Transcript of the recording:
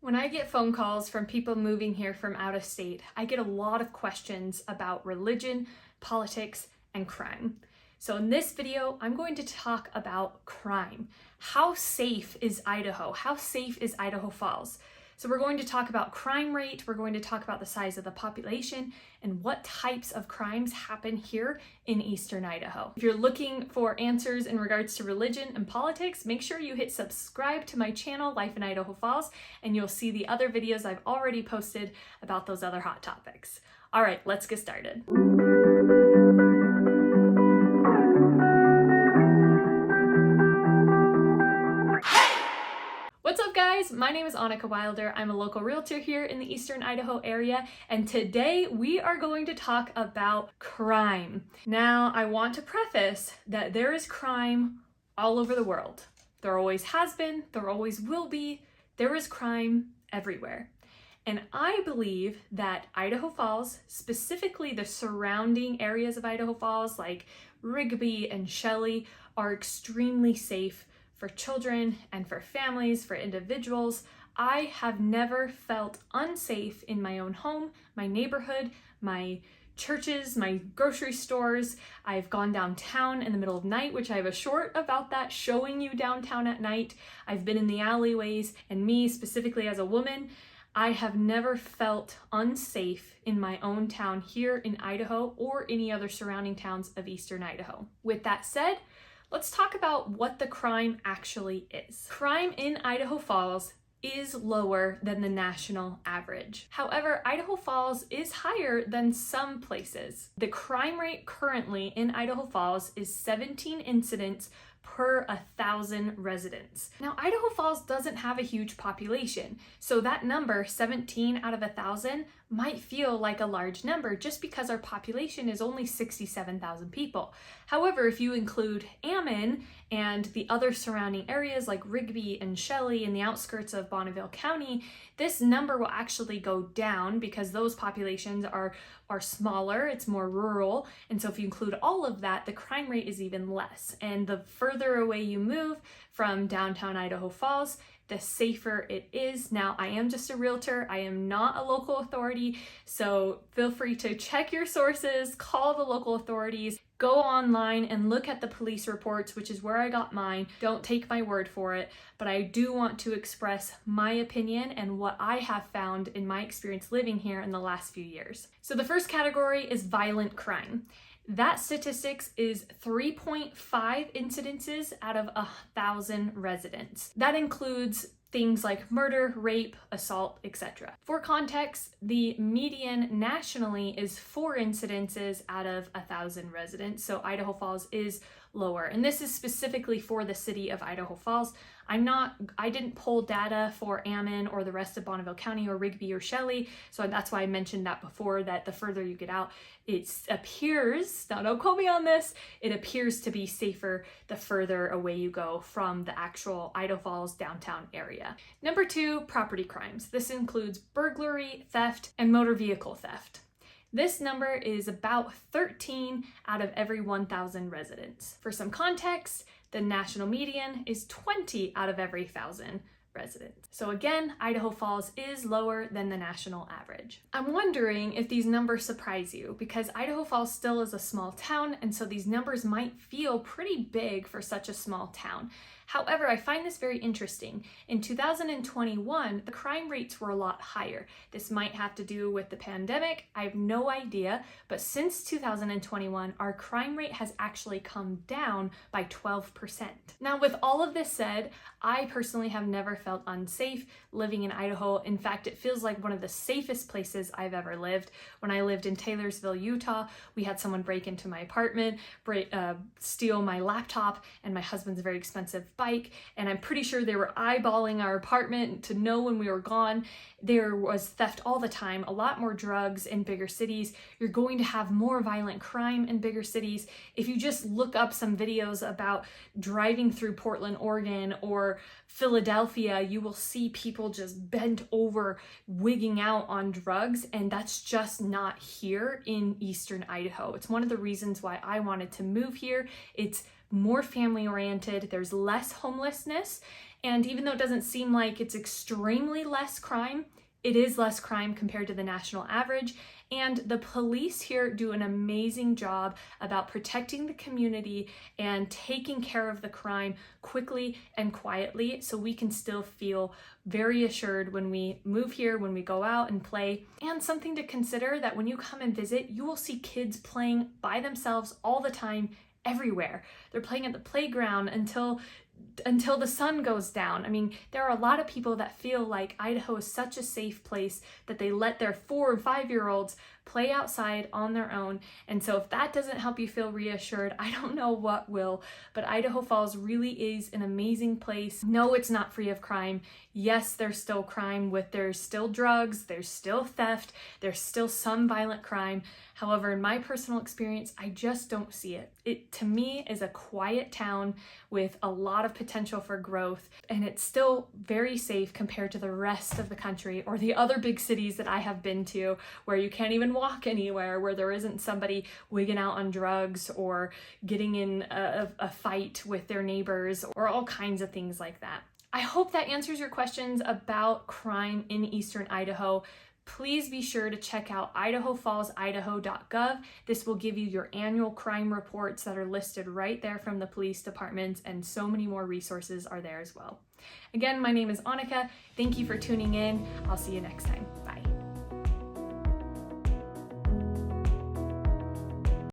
When I get phone calls from people moving here from out of state, I get a lot of questions about religion, politics, and crime. So in this video, I'm going to talk about crime. How safe is Idaho? How safe is Idaho Falls? So we're going to talk about crime rate, we're going to talk about the size of the population, and what types of crimes happen here in eastern Idaho. If you're looking for answers in regards to religion and politics, make sure you hit subscribe to my channel, Life in Idaho Falls, and you'll see the other videos I've already posted about those other hot topics. All right, let's get started. What's up guys? My name is Annika Wilder. I'm a local realtor here in the eastern Idaho area, and today we are going to talk about crime. Now, I want to preface that there is crime all over the world. There always has been, there always will be. There is crime everywhere. And I believe that Idaho Falls, specifically the surrounding areas of Idaho Falls like Rigby and Shelley, are extremely safe for children and for families, for individuals. I have never felt unsafe in my own home, my neighborhood, my churches, my grocery stores. I've gone downtown in the middle of the night, which I have a short about that, showing you downtown at night. I've been in the alleyways, and me specifically as a woman, I have never felt unsafe in my own town here in Idaho or any other surrounding towns of eastern Idaho. With that said, let's talk about what the crime actually is. Crime in Idaho Falls is lower than the national average. However, Idaho Falls is higher than some places. The crime rate currently in Idaho Falls is 17 incidents per 1,000 residents. Now, Idaho Falls doesn't have a huge population, so that number, 17 out of 1,000, might feel like a large number just because our population is only 67,000 people. However, if you include Ammon and the other surrounding areas like Rigby and Shelley and the outskirts of Bonneville County, this number will actually go down because those populations are smaller, it's more rural, and so if you include all of that, the crime rate is even less. And the further away you move from downtown Idaho Falls, the safer it is. Now, I am just a realtor. I am not a local authority, so feel free to check your sources, call the local authorities, go online and look at the police reports, which is where I got mine. Don't take my word for it, but I do want to express my opinion and what I have found in my experience living here in the last few years. So the first category is violent crime. That statistics is 3.5 incidences out of 1,000 residents. That includes things like murder, rape, assault, etc. For context, the median nationally is 4 incidences out of 1,000 residents, so Idaho Falls is lower. And this is specifically for the city of Idaho Falls. I didn't pull data for Ammon or the rest of Bonneville County or Rigby or Shelley, so that's why I mentioned that before, that the further you get out, it appears, now don't quote me on this, it appears to be safer the further away you go from the actual Idaho Falls downtown area. Number 2, property crimes. This includes burglary, theft, and motor vehicle theft. This number is about 13 out of every 1,000 residents. For some context, the national median is 20 out of every 1,000 residents. So again, Idaho Falls is lower than the national average. I'm wondering if these numbers surprise you, because Idaho Falls still is a small town, and so these numbers might feel pretty big for such a small town. However, I find this very interesting. In 2021, the crime rates were a lot higher. This might have to do with the pandemic, I have no idea, but since 2021, our crime rate has actually come down by 12%. Now, with all of this said, I personally have never felt unsafe living in Idaho. In fact, it feels like one of the safest places I've ever lived. When I lived in Taylorsville, Utah, we had someone break into my apartment, steal my laptop and my husband's very expensive bike, and I'm pretty sure they were eyeballing our apartment to know when we were gone. There was theft all the time, a lot more drugs in bigger cities. You're going to have more violent crime in bigger cities. If you just look up some videos about driving through Portland, Oregon, or Philadelphia, you will see people just bent over, wigging out on drugs, and that's just not here in eastern Idaho. It's one of the reasons why I wanted to move here. It's more family oriented, there's less homelessness, And even though it doesn't seem like it's extremely less crime, it is less crime compared to the national average, and the police here do an amazing job about protecting the community and taking care of the crime quickly and quietly, so we can still feel very assured when we move here, when we go out and play. And something to consider, that when you come and visit, you will see kids playing by themselves all the time, everywhere. They're playing at the playground until the sun goes down. I mean, there are a lot of people that feel like Idaho is such a safe place that they let their 4 and 5-year-olds play outside on their own. And so if that doesn't help you feel reassured, I don't know what will. But Idaho Falls really is an amazing place. No, it's not free of crime. Yes, there's still crime, there's still drugs, there's still theft, there's still some violent crime. However, in my personal experience, I just don't see it. It, to me, is a quiet town with a lot of potential for growth, and it's still very safe compared to the rest of the country or the other big cities that I have been to, where you can't even walk anywhere, where there isn't somebody wigging out on drugs or getting in a fight with their neighbors or all kinds of things like that. I hope that answers your questions about crime in Eastern Idaho. Please be sure to check out idahofallsidaho.gov. This will give you your annual crime reports that are listed right there from the police departments, and so many more resources are there as well. Again, my name is Annika. Thank you for tuning in. I'll see you next time. Bye.